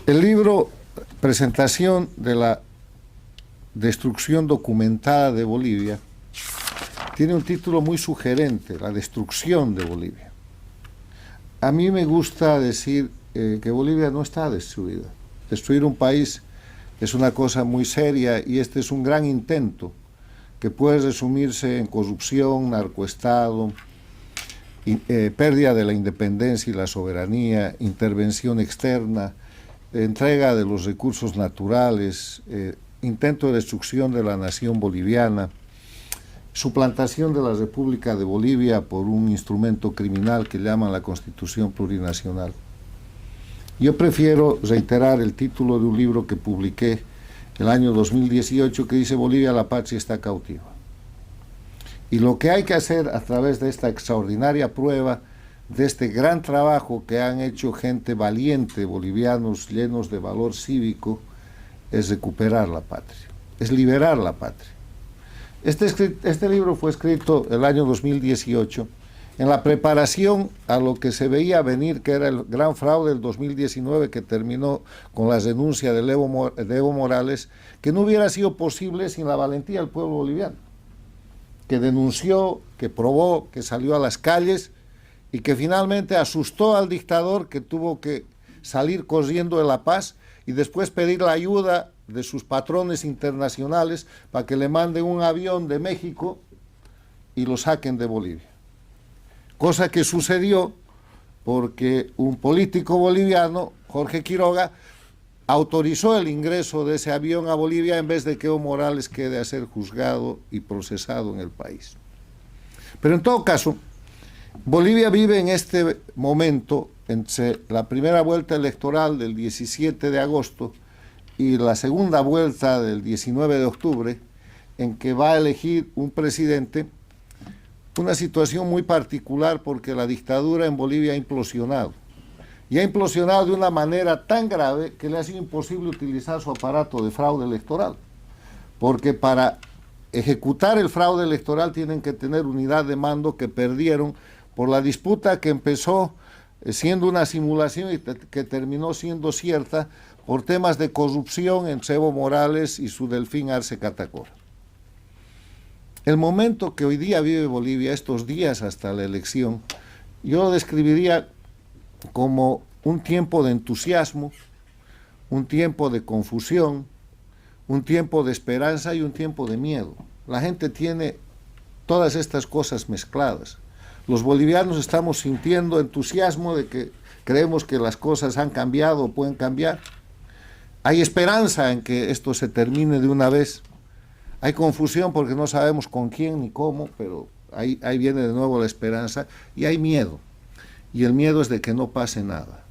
El libro Presentación de la destrucción documentada de Bolivia tiene un título muy sugerente, La destrucción de Bolivia. A mí me gusta decir que Bolivia no está destruida. Destruir un país es una cosa muy seria y este es un gran intento que puede resumirse en corrupción, narcoestado, pérdida de la independencia y la soberanía, intervención externa, entrega de los recursos naturales, intento de destrucción de la nación boliviana, suplantación de la República de Bolivia por un instrumento criminal que llaman la Constitución Plurinacional. Yo prefiero reiterar el título de un libro que publiqué el año 2018 que dice Bolivia, la patria está cautiva. Y lo que hay que hacer a través de esta extraordinaria prueba, de este gran trabajo que han hecho gente valiente, bolivianos llenos de valor cívico, es recuperar la patria, es liberar la patria. Este libro fue escrito el año 2018 en la preparación a lo que se veía venir, que era el gran fraude del 2019 que terminó con la renuncia de Evo Morales, que no hubiera sido posible sin la valentía del pueblo boliviano, que denunció, que probó, que salió a las calles y que finalmente asustó al dictador, que tuvo que salir corriendo de La Paz y después pedir la ayuda de sus patrones internacionales para que le manden un avión de México y lo saquen de Bolivia. Cosa que sucedió porque un político boliviano, Jorge Quiroga, autorizó el ingreso de ese avión a Bolivia en vez de que Evo Morales quede a ser juzgado y procesado en el país. Pero en todo caso, Bolivia vive en este momento entre la primera vuelta electoral del 17 de agosto y la segunda vuelta del 19 de octubre, en que va a elegir un presidente, una situación muy particular porque la dictadura en Bolivia ha implosionado. Y ha implosionado de una manera tan grave que le ha sido imposible utilizar su aparato de fraude electoral. Porque para ejecutar el fraude electoral tienen que tener unidad de mando que perdieron por la disputa que empezó siendo una simulación y que terminó siendo cierta por temas de corrupción entre Evo Morales y su delfín Arce Catacora. El momento que hoy día vive Bolivia, estos días hasta la elección, yo lo describiría como un tiempo de entusiasmo, un tiempo de confusión, un tiempo de esperanza y un tiempo de miedo. La gente tiene todas estas cosas mezcladas. Los bolivianos estamos sintiendo entusiasmo de que creemos que las cosas han cambiado o pueden cambiar. Hay esperanza en que esto se termine de una vez. Hay confusión porque no sabemos con quién ni cómo, pero ahí viene de nuevo la esperanza. Y hay miedo. Y el miedo es de que no pase nada.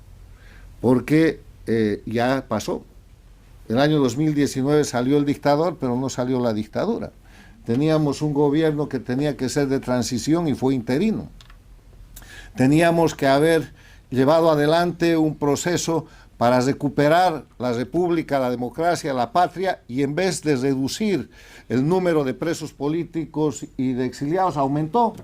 Porque ya pasó. El año 2019 salió el dictador, pero no salió la dictadura. Teníamos un gobierno que tenía que ser de transición y fue interino. Teníamos que haber llevado adelante un proceso para recuperar la república, la democracia, la patria, y en vez de reducir el número de presos políticos y de exiliados, aumentó.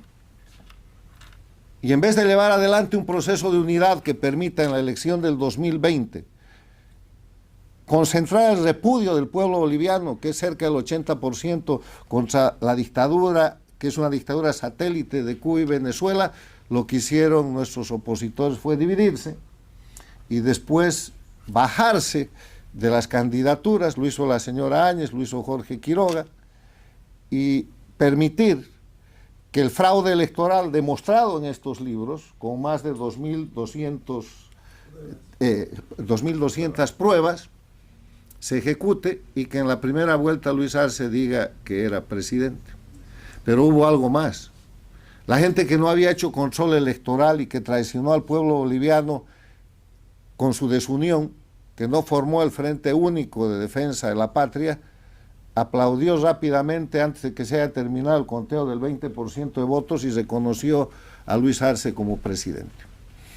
Y en vez de llevar adelante un proceso de unidad que permita en la elección del 2020 concentrar el repudio del pueblo boliviano, que es cerca del 80%, contra la dictadura, que es una dictadura satélite de Cuba y Venezuela, lo que hicieron nuestros opositores fue dividirse y después bajarse de las candidaturas, lo hizo la señora Áñez, lo hizo Jorge Quiroga, y permitir que el fraude electoral demostrado en estos libros, con más de 2.200 pruebas, se ejecute y que en la primera vuelta Luis Arce diga que era presidente. Pero hubo algo más. La gente que no había hecho control electoral y que traicionó al pueblo boliviano con su desunión, que no formó el Frente Único de Defensa de la Patria, aplaudió rápidamente antes de que se haya terminado el conteo del 20% de votos y reconoció a Luis Arce como presidente.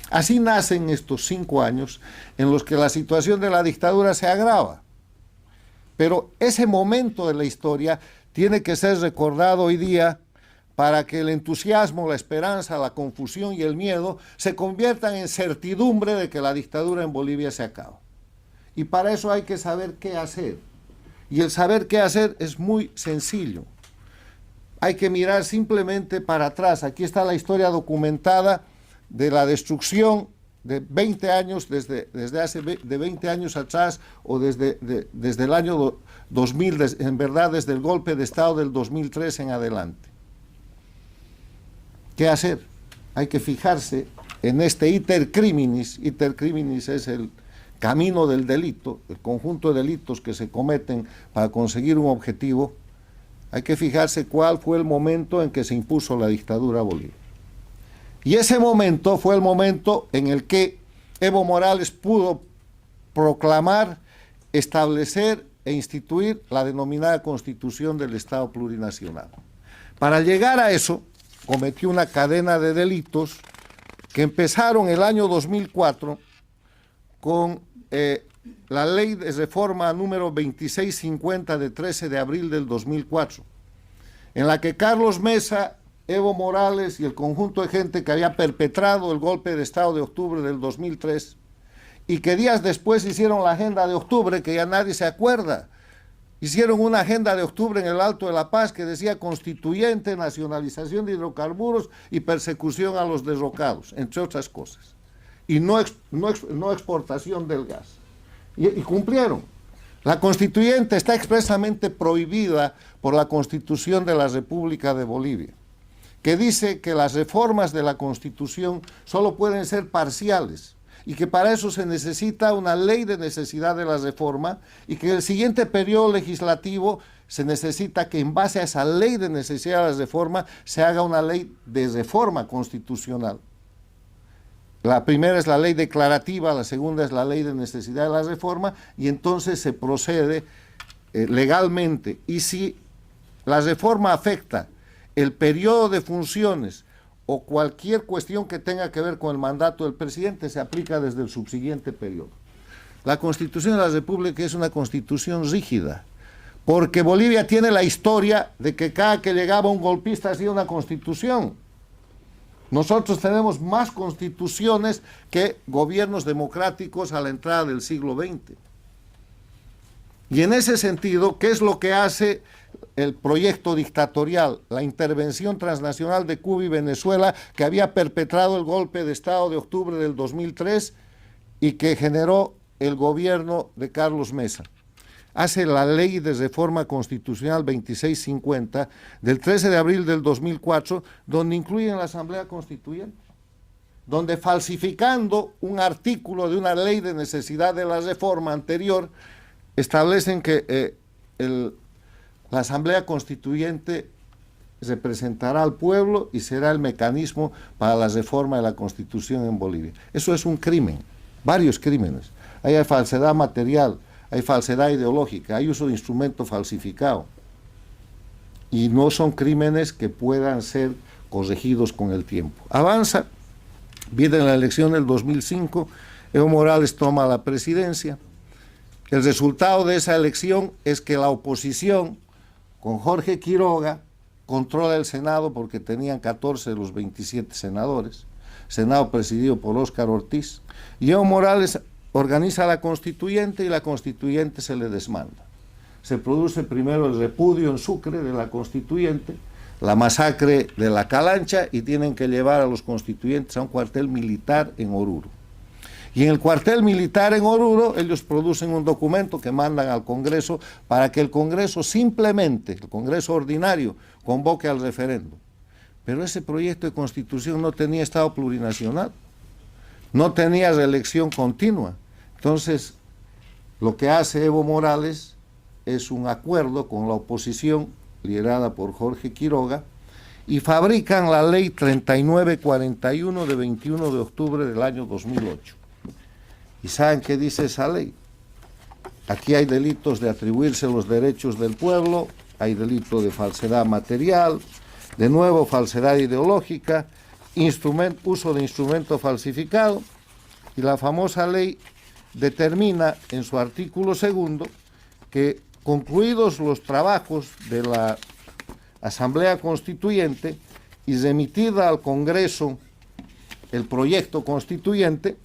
Así nacen estos 5 años en los que la situación de la dictadura se agrava. Pero ese momento de la historia tiene que ser recordado hoy día para que el entusiasmo, la esperanza, la confusión y el miedo se conviertan en certidumbre de que la dictadura en Bolivia se acaba. Y para eso hay que saber qué hacer. Y el saber qué hacer es muy sencillo. Hay que mirar simplemente para atrás. Aquí está la historia documentada de la destrucción de 20 años, desde hace de 20 años atrás, o desde el año 2000, en verdad desde el golpe de Estado del 2003 en adelante. ¿Qué hacer? Hay que fijarse en este iter criminis. Iter criminis es el camino del delito, el conjunto de delitos que se cometen para conseguir un objetivo. Hay que fijarse cuál fue el momento en que se impuso la dictadura a Bolivia. Y ese momento fue el momento en el que Evo Morales pudo proclamar, establecer e instituir la denominada Constitución del Estado Plurinacional. Para llegar a eso, cometió una cadena de delitos que empezaron el año 2004 con la ley de reforma número 2650 de 13 de abril del 2004, en la que Carlos Mesa, Evo Morales y el conjunto de gente que había perpetrado el golpe de Estado de octubre del 2003 y que días después hicieron la agenda de octubre, que ya nadie se acuerda. Hicieron una agenda de octubre en el Alto de la Paz que decía constituyente, nacionalización de hidrocarburos y persecución a los derrocados, entre otras cosas. Y no exportación del gas. Y cumplieron. La constituyente está expresamente prohibida por la Constitución de la República de Bolivia, que dice que las reformas de la Constitución solo pueden ser parciales y que para eso se necesita una ley de necesidad de la reforma y que en el siguiente periodo legislativo se necesita que en base a esa ley de necesidad de la reforma se haga una ley de reforma constitucional. La primera es la ley declarativa, la segunda es la ley de necesidad de la reforma y entonces se procede legalmente. Y si la reforma afecta el periodo de funciones o cualquier cuestión que tenga que ver con el mandato del presidente, se aplica desde el subsiguiente periodo. La Constitución de la República es una constitución rígida, porque Bolivia tiene la historia de que cada que llegaba un golpista hacía una constitución. Nosotros tenemos más constituciones que gobiernos democráticos a la entrada del siglo XX. Y en ese sentido, ¿qué es lo que hace el proyecto dictatorial, la intervención transnacional de Cuba y Venezuela, que había perpetrado el golpe de Estado de octubre del 2003 y que generó el gobierno de Carlos Mesa? Hace la ley de reforma constitucional 2650 del 13 de abril del 2004, donde incluyen la Asamblea Constituyente, donde falsificando un artículo de una ley de necesidad de la reforma anterior, establecen que la Asamblea Constituyente representará al pueblo y será el mecanismo para la reforma de la Constitución en Bolivia. Eso es un crimen, varios crímenes. Ahí hay falsedad material, hay falsedad ideológica, hay uso de instrumento falsificado. Y no son crímenes que puedan ser corregidos con el tiempo. Avanza, viene la elección del 2005, Evo Morales toma la presidencia. El resultado de esa elección es que la oposición, con Jorge Quiroga, controla el Senado porque tenían 14 de los 27 senadores, Senado presidido por Óscar Ortiz, y Evo Morales organiza la constituyente y la constituyente se le desmanda. Se produce primero el repudio en Sucre de la constituyente, la masacre de la Calancha y tienen que llevar a los constituyentes a un cuartel militar en Oruro. Y en el cuartel militar en Oruro ellos producen un documento que mandan al Congreso para que el Congreso simplemente, el Congreso ordinario, convoque al referéndum. Pero ese proyecto de constitución no tenía Estado plurinacional, no tenía reelección continua. Entonces, lo que hace Evo Morales es un acuerdo con la oposición, liderada por Jorge Quiroga, y fabrican la ley 3941 de 21 de octubre del año 2008. ¿Y saben qué dice esa ley? Aquí hay delitos de atribuirse los derechos del pueblo, hay delito de falsedad material, de nuevo falsedad ideológica, uso de instrumento falsificado, y la famosa ley determina en su artículo segundo que concluidos los trabajos de la Asamblea Constituyente y remitida al Congreso el proyecto constituyente,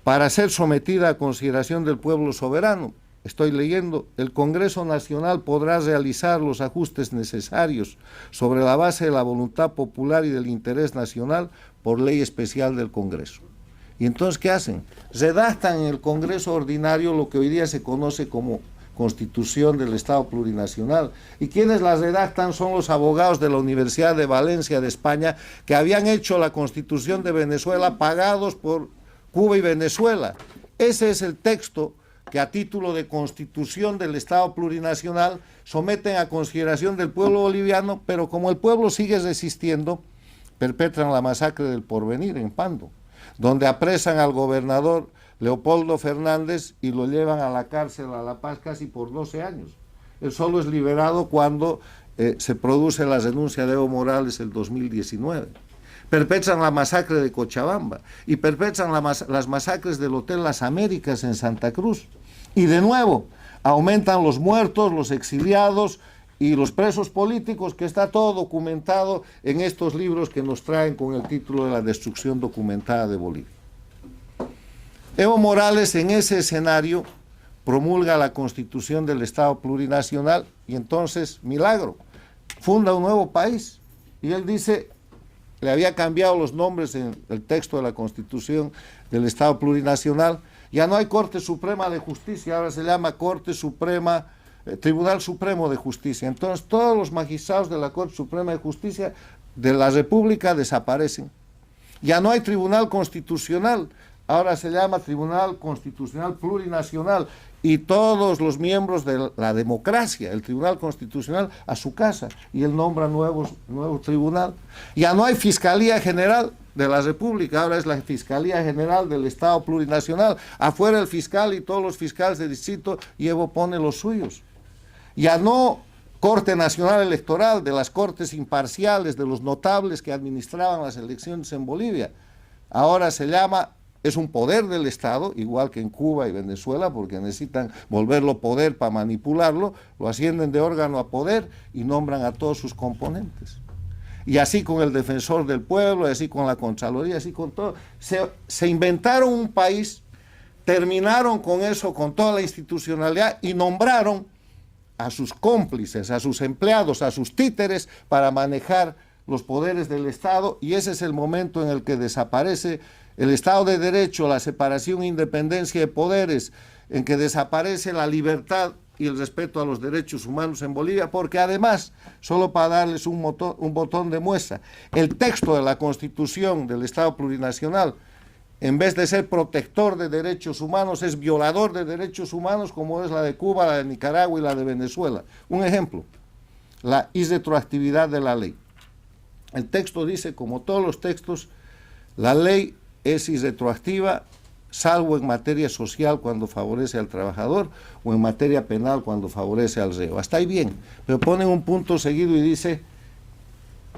para ser sometida a consideración del pueblo soberano. Estoy leyendo, el Congreso Nacional podrá realizar los ajustes necesarios sobre la base de la voluntad popular y del interés nacional por ley especial del Congreso. Y entonces, ¿qué hacen? Redactan en el Congreso ordinario lo que hoy día se conoce como Constitución del Estado Plurinacional. Y quienes la redactan son los abogados de la Universidad de Valencia de España, que habían hecho la Constitución de Venezuela pagados por Cuba y Venezuela. Ese es el texto que a título de Constitución del Estado Plurinacional someten a consideración del pueblo boliviano, pero como el pueblo sigue resistiendo, perpetran la masacre del Porvenir en Pando, donde apresan al gobernador Leopoldo Fernández y lo llevan a la cárcel a La Paz casi por 12 años. Él solo es liberado cuando se produce la renuncia de Evo Morales el 2019. Perpetran la masacre de Cochabamba y perpetran las masacres del Hotel Las Américas en Santa Cruz. Y de nuevo, aumentan los muertos, los exiliados y los presos políticos, que está todo documentado en estos libros que nos traen con el título de La destrucción documentada de Bolivia. Evo Morales, en ese escenario, promulga la Constitución del Estado Plurinacional y entonces, milagro, funda un nuevo país. Y él dice, le había cambiado los nombres en el texto de la Constitución del Estado Plurinacional, ya no hay Corte Suprema de Justicia, ahora se llama Corte Suprema, Tribunal Supremo de Justicia. Entonces todos los magistrados de la Corte Suprema de Justicia de la República desaparecen. Ya no hay Tribunal Constitucional, ahora se llama Tribunal Constitucional Plurinacional, y todos los miembros de la democracia, el Tribunal Constitucional, a su casa, y él nombra nuevo tribunal. Ya no hay Fiscalía General de la República, ahora es la Fiscalía General del Estado Plurinacional, afuera el fiscal y todos los fiscales de distrito, y Evo pone los suyos. Ya no Corte Nacional Electoral, de las cortes imparciales, de los notables que administraban las elecciones en Bolivia, ahora se llama, es un poder del Estado, igual que en Cuba y Venezuela, porque necesitan volverlo poder para manipularlo, lo ascienden de órgano a poder y nombran a todos sus componentes. Y así con el Defensor del Pueblo, y así con la Contraloría, así con todo. Se inventaron un país, terminaron con eso, con toda la institucionalidad, y nombraron a sus cómplices, a sus empleados, a sus títeres, para manejar los poderes del Estado, y ese es el momento en el que desaparece el Estado de Derecho, la separación e independencia de poderes, en que desaparece la libertad y el respeto a los derechos humanos en Bolivia, porque además, solo para darles un botón de muestra, el texto de la Constitución del Estado Plurinacional, en vez de ser protector de derechos humanos, es violador de derechos humanos, como es la de Cuba, la de Nicaragua y la de Venezuela. Un ejemplo, la irretroactividad de la ley. El texto dice, como todos los textos, la ley es irretroactiva, salvo en materia social cuando favorece al trabajador o en materia penal cuando favorece al reo. Hasta ahí bien, pero ponen un punto seguido y dice,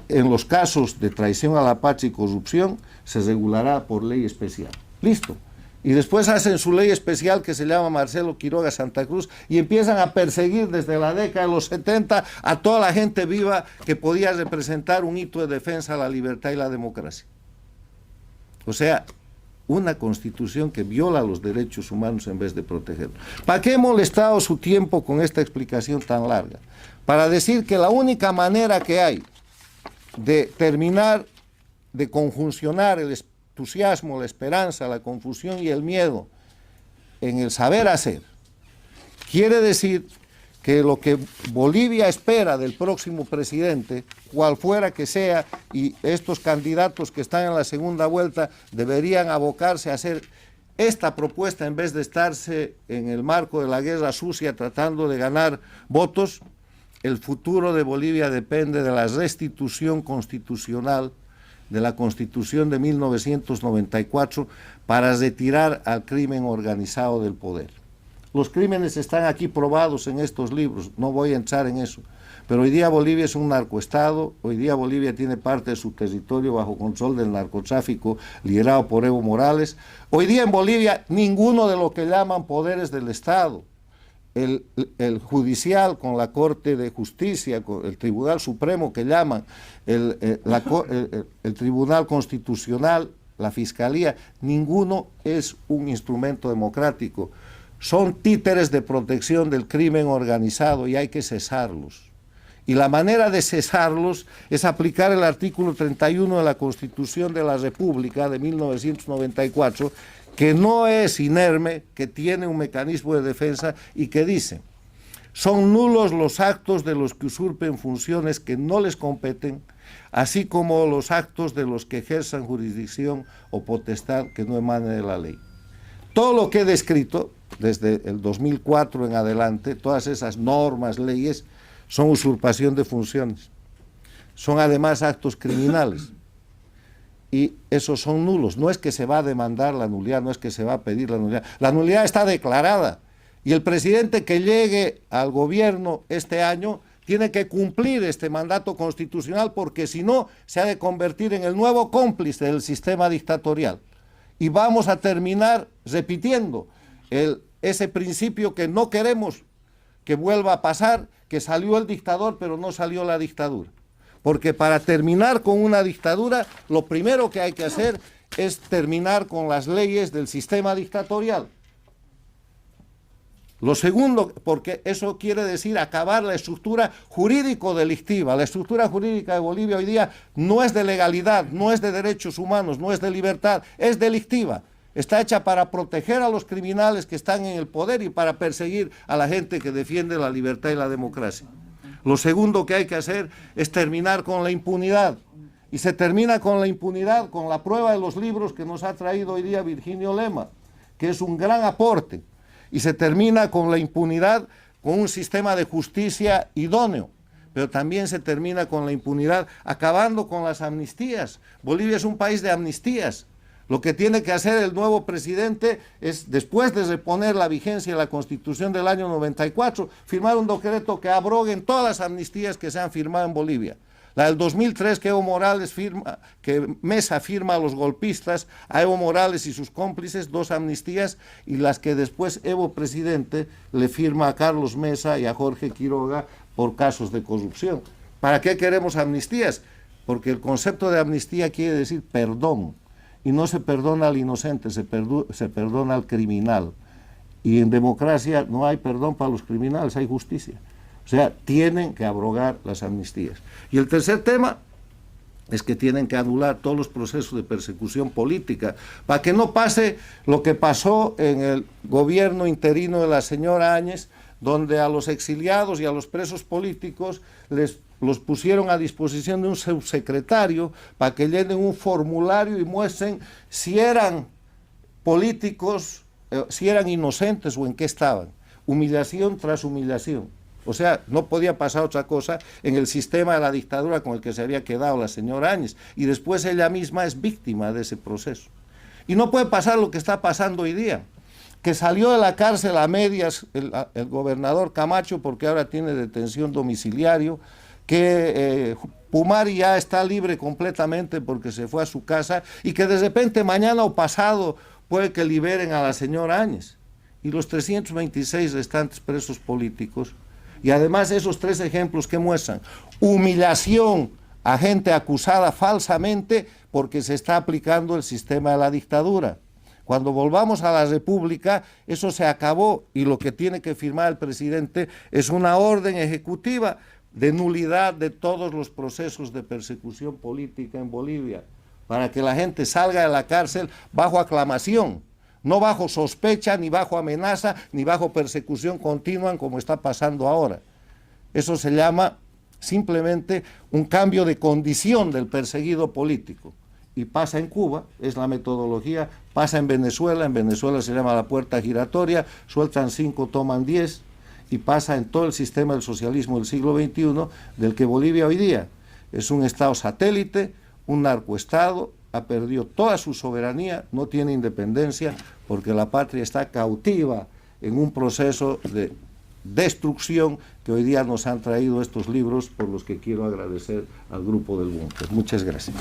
en los casos de traición a la patria y corrupción se regulará por ley especial. Listo. Y después hacen su ley especial que se llama Marcelo Quiroga Santa Cruz y empiezan a perseguir desde la década de los 70 a toda la gente viva que podía representar un hito de defensa a la libertad y la democracia. O sea, una constitución que viola los derechos humanos en vez de protegerlos. ¿Para qué he molestado su tiempo con esta explicación tan larga? Para decir que la única manera que hay de terminar, de conjuncionar el entusiasmo, la esperanza, la confusión y el miedo en el saber hacer, quiere decir que lo que Bolivia espera del próximo presidente, cual fuera que sea, y estos candidatos que están en la segunda vuelta deberían abocarse a hacer esta propuesta en vez de estarse en el marco de la guerra sucia tratando de ganar votos. El futuro de Bolivia depende de la restitución constitucional de la Constitución de 1994 para retirar al crimen organizado del poder. Los crímenes están aquí probados en estos libros, no voy a entrar en eso. Pero hoy día Bolivia es un narcoestado, hoy día Bolivia tiene parte de su territorio bajo control del narcotráfico liderado por Evo Morales. Hoy día en Bolivia ninguno de lo que llaman poderes del Estado, el judicial con la Corte de Justicia, con el Tribunal Supremo que llaman, el Tribunal Constitucional, la Fiscalía, ninguno es un instrumento democrático. Son títeres de protección del crimen organizado y hay que cesarlos. Y la manera de cesarlos es aplicar el artículo 31 de la Constitución de la República de 1994, que no es inerme, que tiene un mecanismo de defensa y que dice: son nulos los actos de los que usurpen funciones que no les competen, así como los actos de los que ejerzan jurisdicción o potestad que no emane de la ley. Todo lo que he descrito, desde el 2004 en adelante, todas esas normas, leyes, son usurpación de funciones. Son además actos criminales. Y esos son nulos. No es que se va a demandar la nulidad, no es que se va a pedir la nulidad. La nulidad está declarada. Y el presidente que llegue al gobierno este año tiene que cumplir este mandato constitucional, porque si no, se ha de convertir en el nuevo cómplice del sistema dictatorial. Y vamos a terminar repitiendo ese principio que no queremos que vuelva a pasar, que salió el dictador pero no salió la dictadura. Porque para terminar con una dictadura, lo primero que hay que hacer es terminar con las leyes del sistema dictatorial. Lo segundo, porque eso quiere decir acabar la estructura jurídico-delictiva. La estructura jurídica de Bolivia hoy día no es de legalidad, no es de derechos humanos, no es de libertad, es delictiva. Está hecha para proteger a los criminales que están en el poder y para perseguir a la gente que defiende la libertad y la democracia. Lo segundo que hay que hacer es terminar con la impunidad. Y se termina con la impunidad con la prueba de los libros que nos ha traído hoy día Virginio Lema, que es un gran aporte. Y se termina con la impunidad con un sistema de justicia idóneo, pero también se termina con la impunidad acabando con las amnistías. Bolivia es un país de amnistías. Lo que tiene que hacer el nuevo presidente es, después de reponer la vigencia de la Constitución del año 94, firmar un decreto que abroguen todas las amnistías que se han firmado en Bolivia. La del 2003 que Evo Morales firma, que Mesa firma a los golpistas, a Evo Morales y sus cómplices, 2 amnistías, y las que después Evo presidente le firma a Carlos Mesa y a Jorge Quiroga por casos de corrupción. ¿Para qué queremos amnistías? Porque el concepto de amnistía quiere decir perdón, y no se perdona al inocente, se perdona al criminal. Y en democracia no hay perdón para los criminales, hay justicia. O sea, tienen que abrogar las amnistías. Y el tercer tema es que tienen que anular todos los procesos de persecución política, para que no pase lo que pasó en el gobierno interino de la señora Áñez, donde a los exiliados y a los presos políticos los pusieron a disposición de un subsecretario para que llenen un formulario y muestren si eran políticos, si eran inocentes o en qué estaban. Humillación tras humillación. O sea, no podía pasar otra cosa en el sistema de la dictadura con el que se había quedado la señora Áñez. Y después ella misma es víctima de ese proceso. Y no puede pasar lo que está pasando hoy día, que salió de la cárcel a medias el gobernador Camacho, porque ahora tiene detención domiciliario, que Pumari ya está libre completamente porque se fue a su casa, y que de repente mañana o pasado puede que liberen a la señora Áñez. Y los 326 restantes presos políticos. Y además esos 3 ejemplos que muestran humillación a gente acusada falsamente porque se está aplicando el sistema de la dictadura. Cuando volvamos a la República, eso se acabó, y lo que tiene que firmar el presidente es una orden ejecutiva de nulidad de todos los procesos de persecución política en Bolivia, para que la gente salga de la cárcel bajo aclamación, no bajo sospecha, ni bajo amenaza, ni bajo persecución continua como está pasando ahora. Eso se llama simplemente un cambio de condición del perseguido político. Y pasa en Cuba, es la metodología, pasa en Venezuela se llama la puerta giratoria, sueltan 5, toman 10, y pasa en todo el sistema del socialismo del siglo XXI, del que Bolivia hoy día es un estado satélite, un narcoestado, ha perdido toda su soberanía, no tiene independencia, porque la patria está cautiva en un proceso de destrucción que hoy día nos han traído estos libros, por los que quiero agradecer al grupo del Búnker. Muchas gracias.